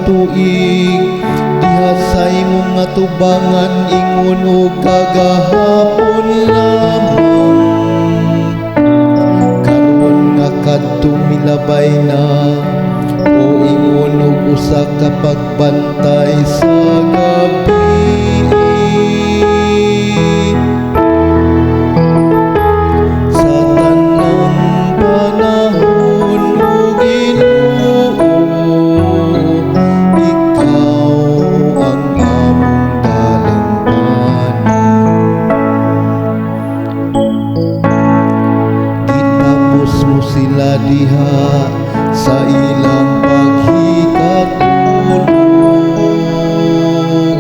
tuig diha sa imong nga tubangan ingon og kagahapon lamang karon nga kadtong milabay na o ingon og usa ka pagbantay sa gabi. Sila diha sa ilang paghikatulog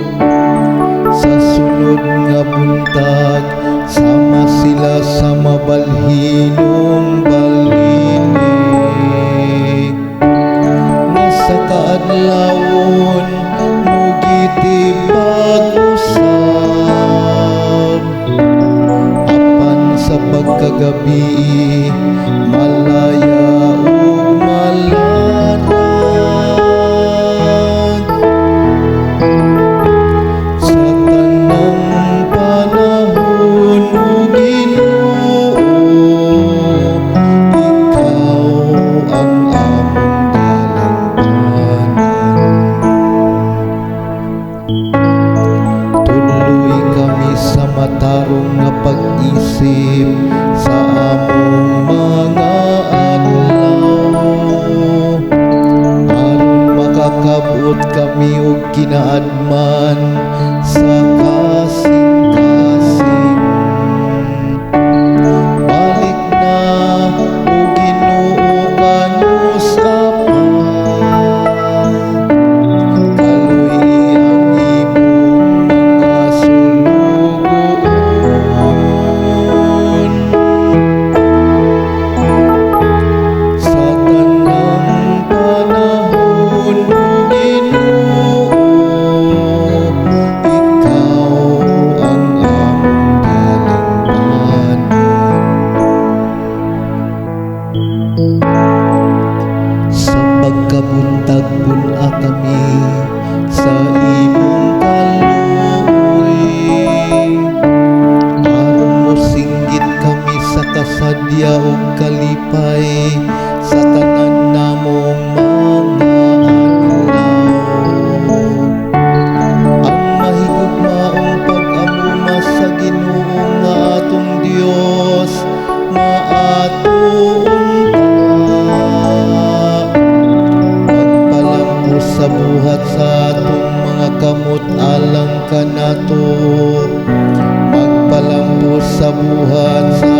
sa sunod nga buntag sama sila sa mabalhinong balinig nga sa kaadlawon mugiti pag-usab apan sa pagkagabi malaya ug malarag sa tanang panahon o Ginoo ikaw ang among dalangpanan. Tuloy kami sa matarong nga pag-isip sa among mga makakabuot kami og kinaadman sa kasing-kasing. Balik na o Ginoo kanus apan kaluy ang imong mga sulugoon sa tanang panahon sa pagkabuntag pun-a kami sa imong kaluoy aron mosinggit kami sa kasadya ug kalipay sa tanan namong mga adlaw. Ang mahigugmaong pag-amuma sa Ginoo nga atong Dios maatuon sa buhat sa atong mga kamot alang kanato magpalampos sa buhat sa